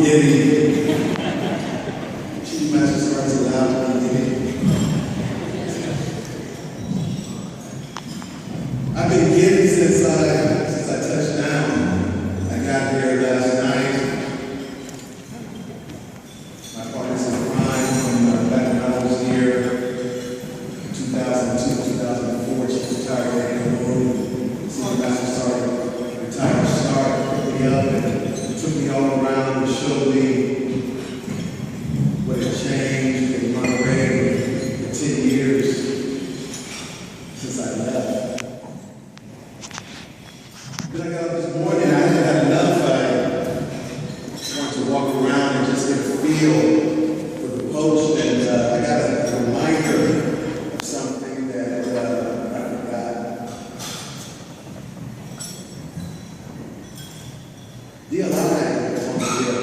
giddy. Chief Master Sergeant's allowed to be giddy. I've been giddy since I touched down. I got here last night. My partners in crime from back when I was here, 2002, 2004, she retired at the Senior Master Sergeant, retired Sergeant, picked me up and took me all around and showed me what had changed in Monterey in 10 years since I left. Then I got up this morning, I hadn't had enough. I wanted to walk around and just get a feel for the post, and I got a reminder of something that I forgot. The alarm is on the bill.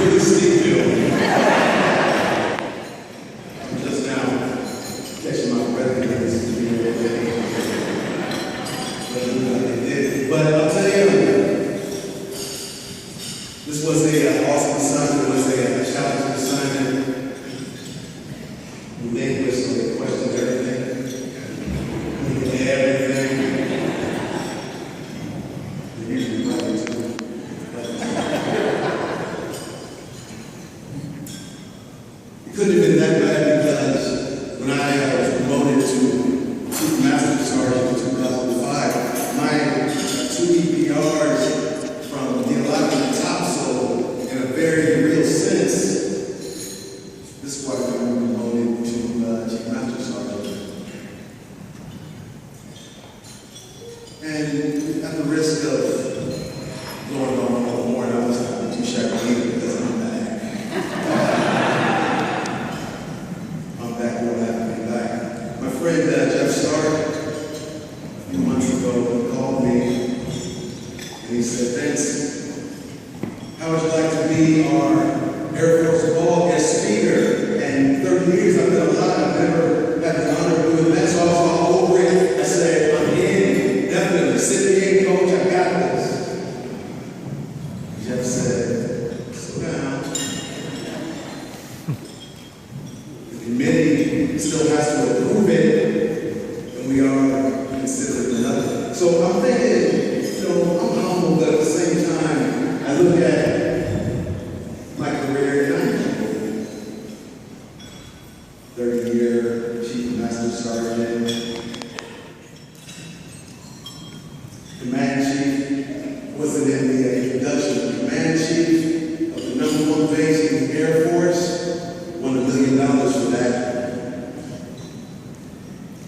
Really steep bill. I'm just now catching my breath because it's being ready. But I'll tell you, this was an awesome assignment. It was a challenging assignment. We made this so they questioned everything. We did everything. They usually run into it. It couldn't have been that bad because when I was promoted to Chief Master Sergeant in 2005, my 2 EPRs from the allotment to topsoil, in a very real sense, this is why we were promoted to Chief Master Sergeant. And at the risk of going on a little more, and I was not too shy to leave it because I'm back. I'm back where I'm happy to be back. My friend Jeff Stark, a few months ago, called me and he said, "Vince, how would you like to be our Air Force Ball guest speaker?" And 30 years I've done a lot. I've never had the honor of doing that, so I was all over it. I said, "I'm in, definitely. Sit me in, coach, I got this." Jeff said, "Slow down. The committee still has to approve it, and we are considering another." So I'm thinking, I'm humble, but at the same time, I look at my career, and I'm 30-year Chief Master Sergeant, Command Chief, wasn't in the introduction. Command Chief of the #1 base in the Air Force, won $1 million for that.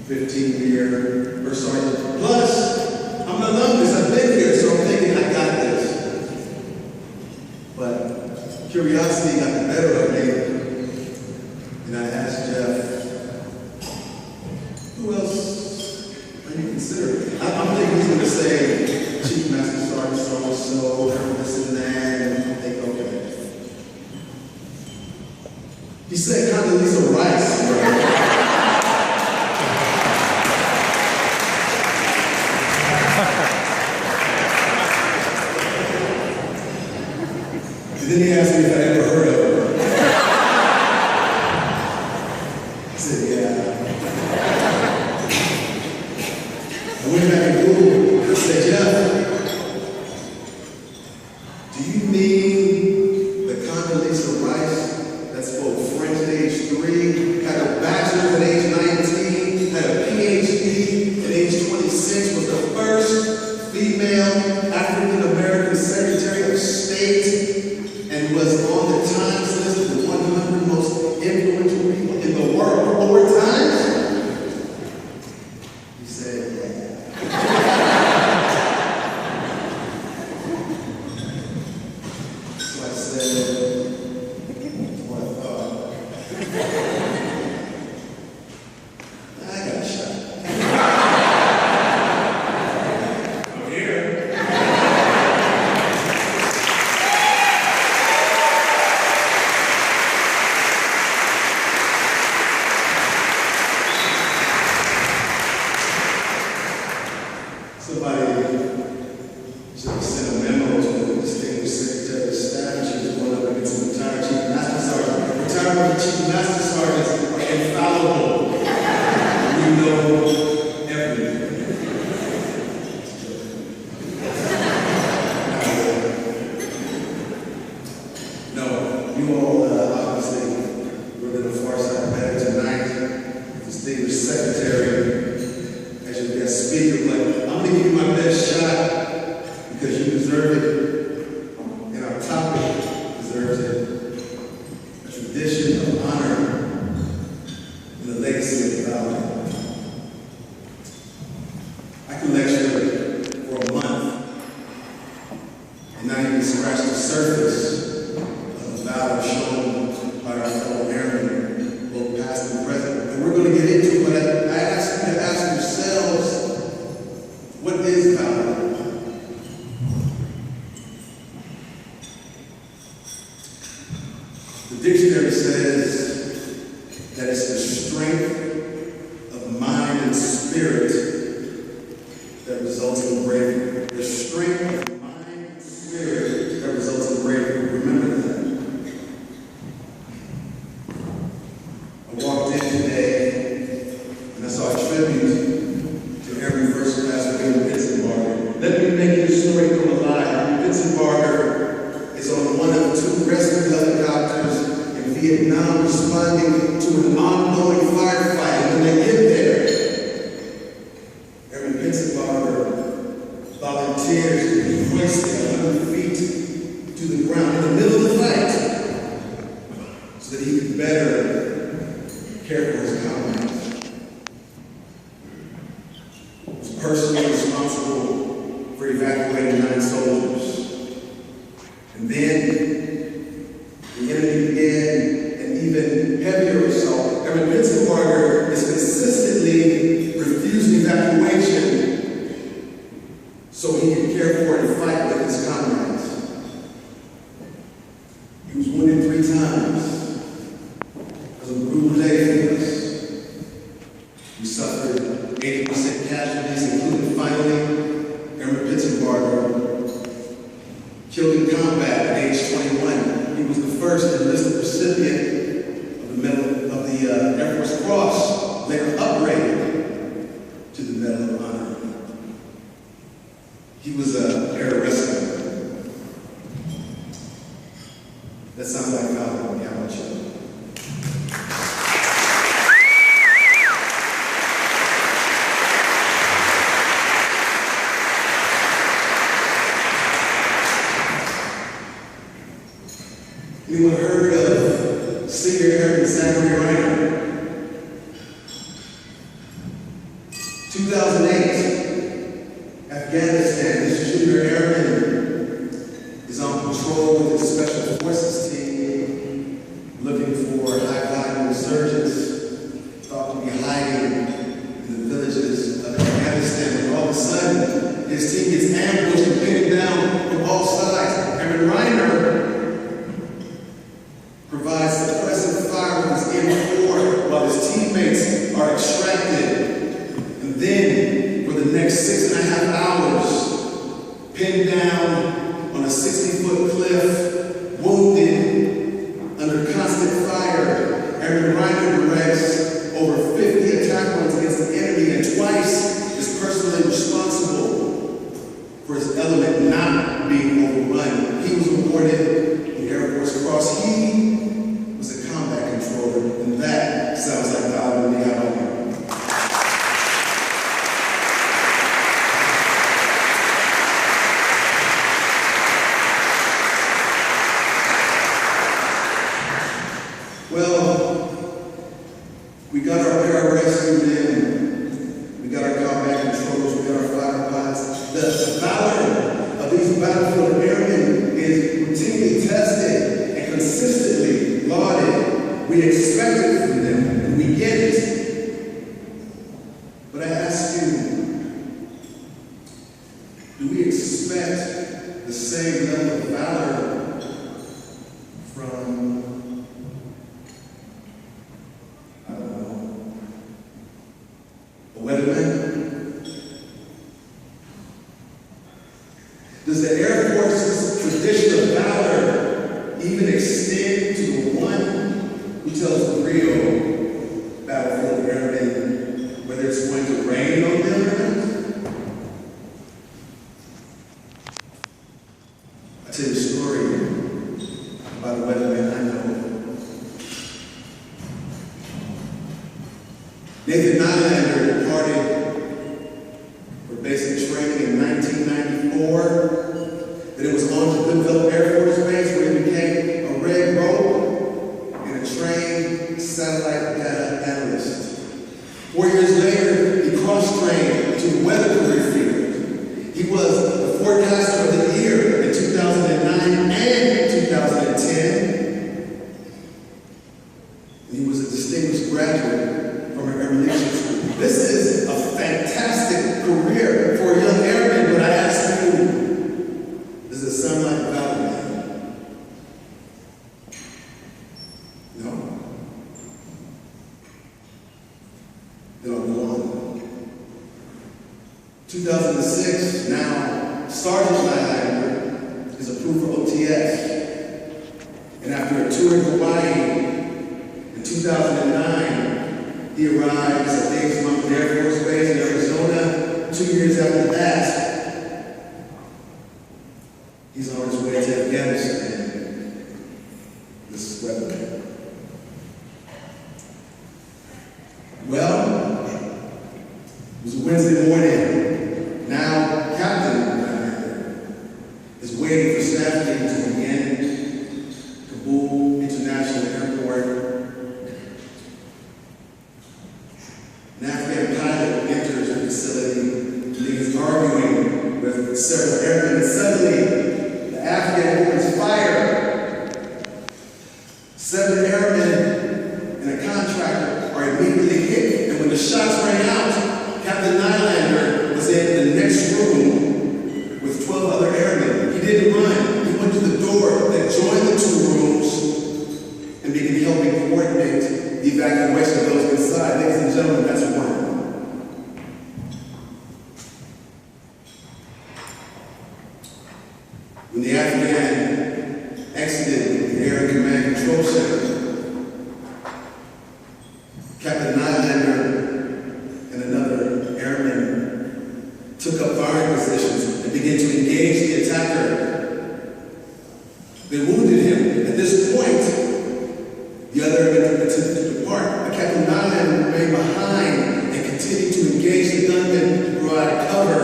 15-year First Sergeant. Plus, I'm an alumnus, I've been here, so I'm thinking I got this. But curiosity got the better of me, and I asked Jeff, "Who else are you considering?" I'm thinking he's going to say Chief Master Sergeant so-and-so, this and that, and I'm thinking, okay. He said Condoleezza Rice, right? And then he asked me if I ever heard of her. I said, yeah. I went back and Googled. I said, Jeff, do you mean the Condoleezza Rice that spoke French at age 3, had a bachelor's at age 19, had a PhD at age 26, was the first female African-American Secretary of State, and was on says that it's the strength of mind and spirit that results in bravery. The strength of mind and spirit that results in bravery. Remember that. I walked in today and I saw a tribute to every first class in Vincent. Let me make this story come alive. Vincent is on one of 2 rescue helicopters in Vietnam responding to an ongoing firefight. When they get there, Airman Vincent volunteers to be hoisted 100 feet to the ground in the middle of the fight so that he could better care for his comrades. He was personally responsible for evacuating 9 soldiers. And then the enemy began an even heavier assault. Airman Vincent is consistently refusing evacuation so he could care for and fight with his comrades. He was wounded 3 times because of brutal day for us. We suffered 80% casualties, including finally Airman Vincent killed in combat at age 21. He was the first enlisted recipient of the Air Force Cross, later upgraded to the Medal of Honor. He was an air rescuer. That sounds like Valor. How about you? Anyone heard of Senior Airman Reiner? 2008, Afghanistan. This junior airman is on patrol with his special forces team, looking for high-value insurgents thought to be hiding in the villages of Afghanistan. And all of a sudden, his team gets ambushed and pinned down from all sides. Airman Reiner provides suppressive fire with his M4 while his teammates are extracted. And then, for the next 6.5 hours, pinned down on a 60-foot cliff, wounded, under constant fire, Airman Reiner directs over 50 attack runs against the enemy and twice is personally responsible for his element not being overrun. He was awarded the Air Force Cross. He was a combat controller, and that sounds like Valor to me. How about you? Well, we got our pararescue in, we got our combat controllers, we got our fighter pilots. The valor of these battlefield airmen is routinely tested and consistently lauded. We expect it from them, and we get it. But I ask you, do we expect the same level of valor from, I don't know, a weatherman? Does the Air Force's tradition of valor even extend to the one who tells the real battlefield airmen whether it's going to rain on them or not? I tell you a story about a weatherman I know. Nathan Nylander departed for basic training in 1994. Then it was on to Goodfellow Air Force Base where he became a red rope in a trained satellite 2006, now Sergeant Nylander is approved for OTS. And after a tour in Hawaii in 2009, he arrives at Davis Mountain Air Force Base in Arizona. 2 years after that, he's on his way to Afghanistan. This is weapon. Well, it was a Wednesday morning. Now, Captain is waiting for staff meeting to begin. Kabul International Airport. An Afghan pilot enters the facility and he's arguing with several airmen. And suddenly, the Afghan opens fire. 7 airmen and a contractor are immediately hit. And when the shots rang out, Captain Nylander was in the next room with 12 other airmen. He didn't run. He went to the door that joined the 2 rooms and began helping coordinate the evacuation of those inside. Ladies and gentlemen, that's one. When the Afghan exited the Air Command Control Center, Captain Nylander and another airman took up firing positions and began to engage the attacker. They wounded him. At this point, the other airmen attempted to depart, but Captain Nylander remained behind and continued to engage the gunmen to provide cover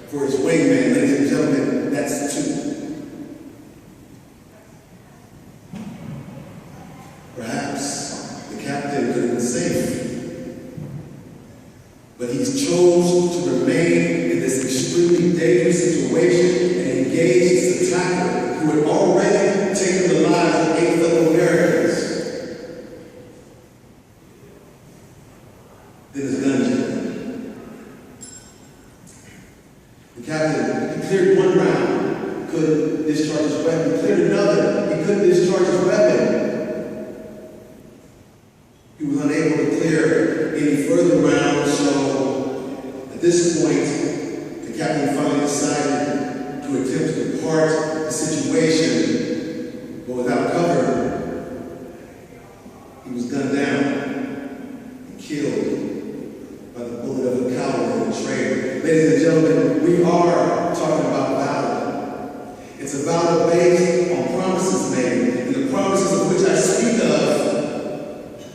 for his wingman. Ladies and gentlemen, that's 2. Perhaps the captain could have been safe, but he chose to remain in this extremely dangerous situation and engage this attacker who had already taken the lives of 8 fellow Americans. Then his gun jammed. The captain, he cleared 1 round, couldn't discharge his weapon. He cleared another, he couldn't discharge his weapon. He was unable to clear any further rounds, so at this point, the captain finally decided to attempt to depart the situation, but without cover, he was gunned down and killed by the bullet of a coward and a traitor. Ladies and gentlemen, we are talking about valor. It's a valor based on promises made, and the promises of which I speak of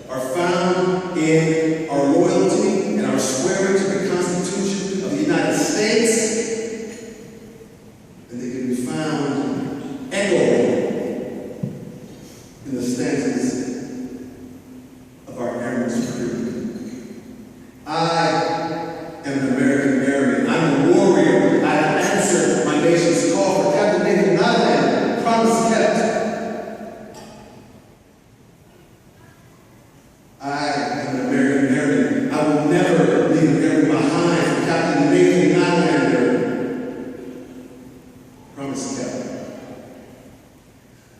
are found in our loyalty and our swearing to the Constitution of the United States, and they can be found echoed in the stanzas of our Airman's Creed. I am an American airman. I'm a warrior. I have answered my nation's call for Captain Nathan Nylander. Promise kept. I am an American airman. I will never leave an airman behind for Captain Nathan Nylander. Promise kept.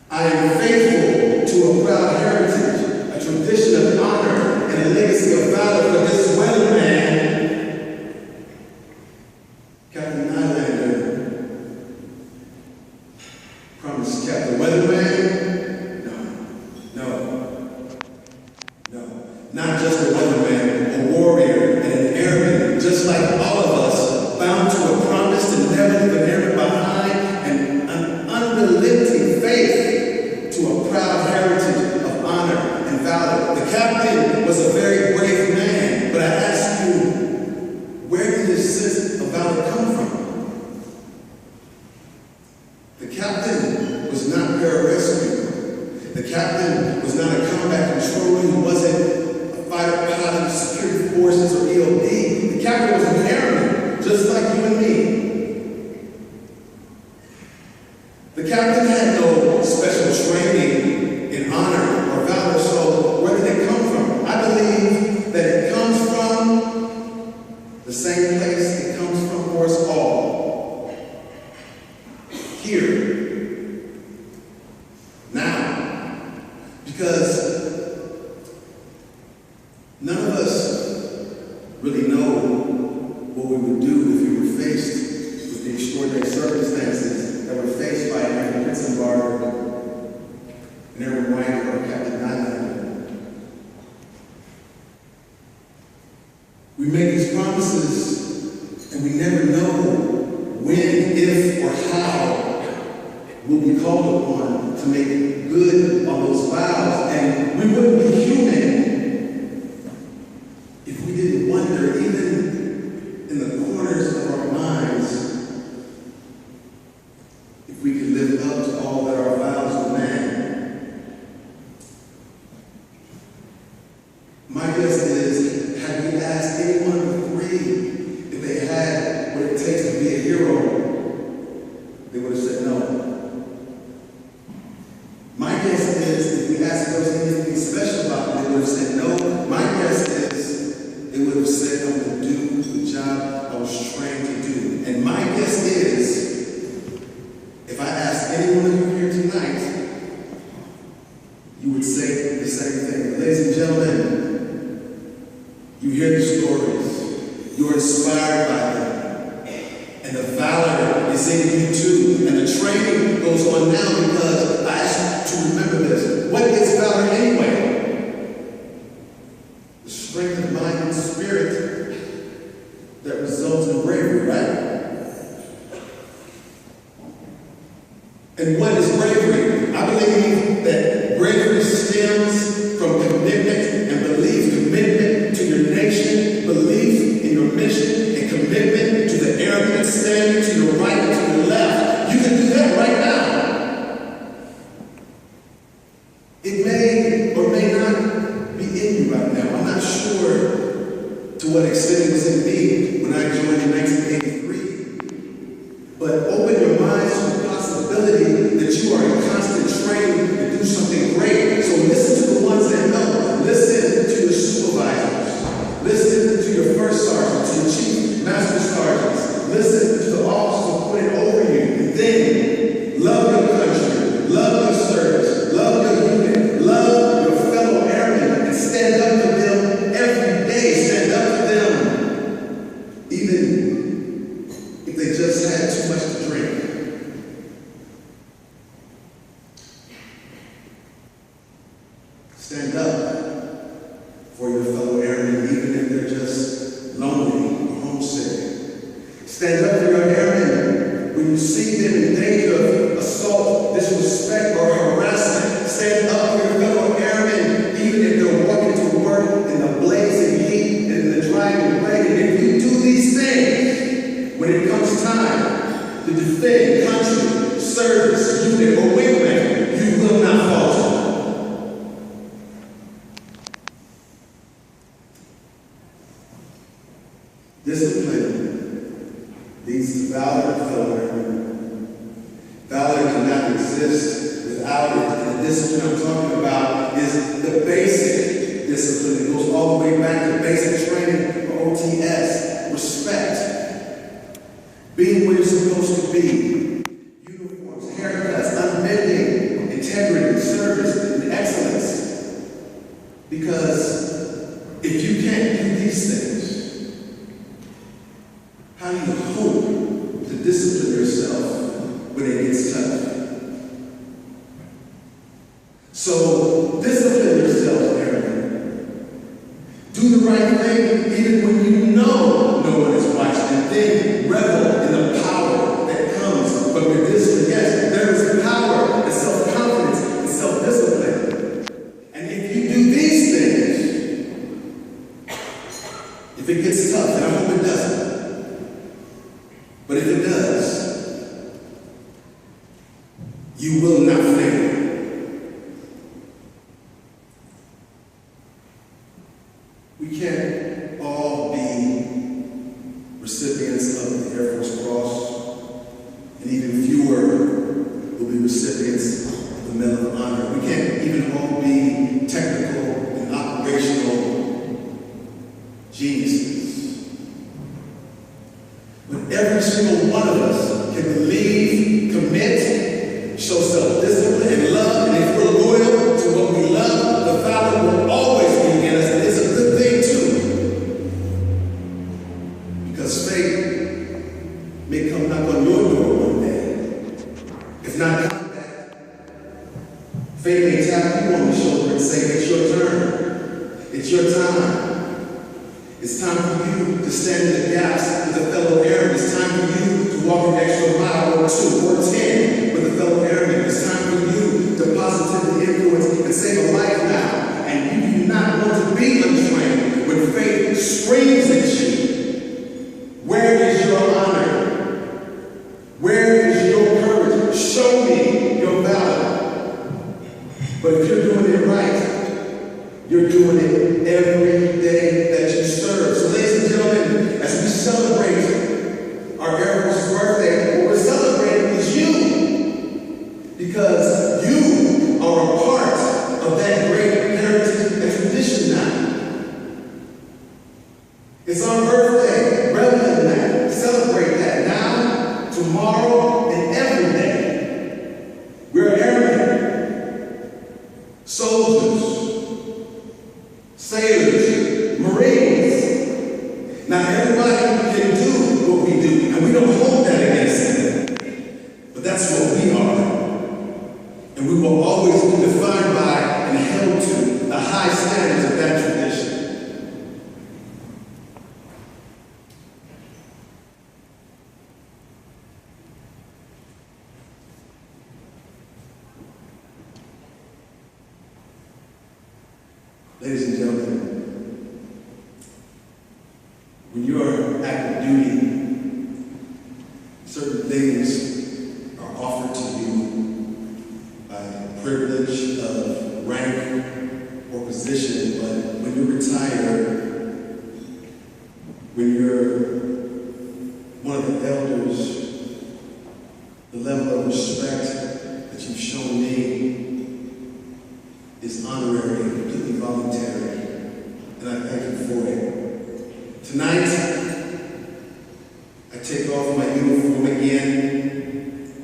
I am faithful to a proud heritage, a tradition of honor, and a legacy of valor for this weatherman, Captain Nylander. Promise kept. The weatherman? No. Not just a weatherman, a warrior, and an airman, just like all of us, bound to a promise to never leave an airman behind, and an unrelenting faith to a proud heritage of honor and valor. The captain was a very brave man, but I ask you, where did his sense of valor come from? The captain was not pararescue. The captain was not a combat controller. He wasn't a fighter pilot of security forces or EOD. The captain was an airman, just like you and me. The captain had no special training in honor or valor, so where did it come from? I believe that it comes from the same place it comes from for us all. Here. Now. Because none of us really know what we would do if we were faced with the extraordinary circumstances that were faced by Aaron Vincent, and Aaron White, or Captain Nyland. We make these promises, and we never know when, if, or how we'll be called upon to make good on those vows. And we wouldn't be human if we didn't wonder, even in the corners of our minds, if we could live up to all that our vows demand. My guess is, had we asked any one of the three if they had what it takes to be a hero, they would have said no. My guess is, if we asked if there was anything special about them, they would have said no. My guess is, they would have said, I'm going to do the job I was trained to do. And my guess is, if I asked any one of you here tonight, you would say the same thing. Ladies and gentlemen, you hear the stories. You're inspired by them. And the valor is in you too. And the training goes on now, because I ask you to remember this. What is valor anyway? The strength of mind and spirit that results in bravery, right? And what is bravery? I believe that bravery stems from commitment and belief. Commitment to your nation, belief in your mission, and commitment to the airman standing to your right and to your left. You can do that right now. It may or may not be in you right now. I'm not sure to what extent it was in me when I joined in 1983. But open your minds to the possibility that you are in constant training to do something great. So listen to the ones that know. Listen to your supervisors. Listen to your first sergeant, to your chief master sergeants. Listen to the officers who put it over you. And then love your country, love your service, love your unit, love your fellow airmen, and stand up to them every day. Stand up to them, even if they just had too much to drink. Stand up for your fellow airmen, even if they're just lonely or homesick. Stand up for your airmen when you see them in danger of assault, disrespect, or harassment. Stand up for your fellow airmen, even if they're walking to work in the blazing heat and in the driving rain. And if you do these things, when it comes time to defend country, service, unit, or wingman, you will not falter. Discipline leads to valor and failure. Valor cannot exist without it. And the discipline I'm talking about is the basic discipline. It goes all the way back to basic training for OTS. Respect. Being where you're supposed to be. Uniforms, haircuts, unbending, integrity, service, and excellence. Because if you can't do these things, how do you hope to discipline yourself when it gets tough? So, discipline yourself, Aaron. Do the right thing even when you know no one is watching. And then revel in the power that comes from your discipline. Yes, there is power and self-confidence and self-discipline. And if you do these things, if it gets tough, and I hope it doesn't, but if it does, you will not fail. We can't all be recipients of the Air Force Cross, and even fewer will be recipients of the Medal of Honor. We can't even all be technical and operational geniuses. But every single one of us can believe, commit, show self-discipline and love, and if we're loyal to what we love, the valor will always be in us, and it's a good thing too. Because fate may come knock on your door one day. If not coming back, fate may tap you on the shoulder and say, it's your turn. It's your time. It's time for you to stand in the gaps with a fellow airman. It's time for you to walk an extra mile or 2 or 10 with a fellow airman. It's time for you to positively influence and save a life now. And you do not want to be untrained when fate screams at you. Where is your honor? Where is your courage? Show me your valor. But if you're doing it right, you're doing it every day that you serve. So ladies and gentlemen, as we celebrate our Air Force's birthday, what we're celebrating is you. Because you are a part of that great heritage and tradition now. It's our birthday. Revel in that. Celebrate that now, tomorrow, and every day. We're airmen, soldiers, sailors, Marines. Not everybody can do what we do, and we don't hold that against them. But that's what we are. And we will always be defined by and held to the high standards of that tradition. Ladies and gentlemen, when you're active duty, certain things are offered to you by privilege of rank or position, but when you retire, when you're one of the elders, the level of respect that you've shown me is honorary and completely voluntary, and I thank you for it. Tonight, I take off my uniform again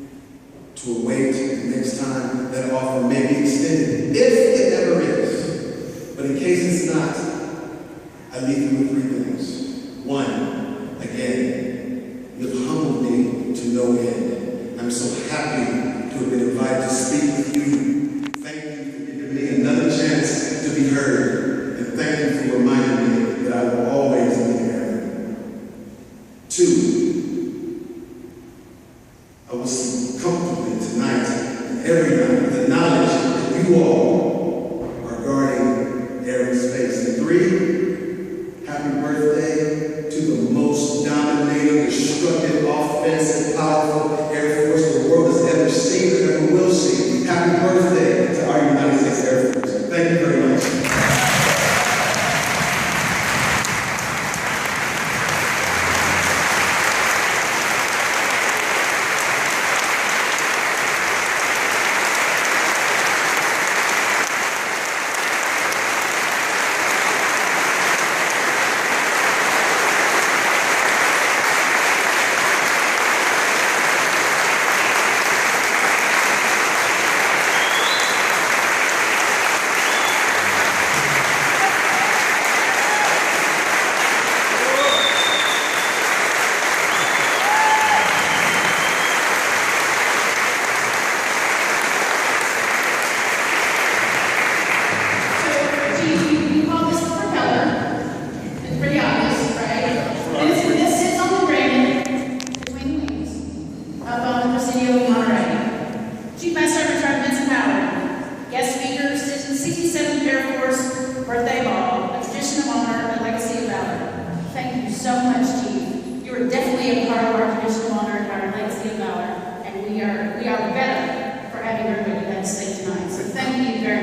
to await the next time that offer may be extended, if it ever is. But in case it's not, I leave you with 3 things. 1, again, you've humbled me to no end. I'm so happy to have been invited to speak with you. Thank you for giving me another chance to be heard. And thank you for reminding me that I will always be there. 2, I will sleep comfortably tonight and every night with the knowledge that you all are guarding aerospace. And 3, happy birthday to the most dominating, destructive, offensive, powerful Air Force the world has ever seen and ever will see. Happy birthday to our United States Air Force. Thank you very much. Up on the Presidio, Monterey. Chief Master Sergeant Vincent Valor. Guest speakers, 67th Air Force Birthday Ball, a tradition of honor, a legacy of valor. Thank you so much, Chief. You are definitely a part of our tradition of honor and our legacy of valor, and we are better for having everybody in that state tonight. So thank you very much.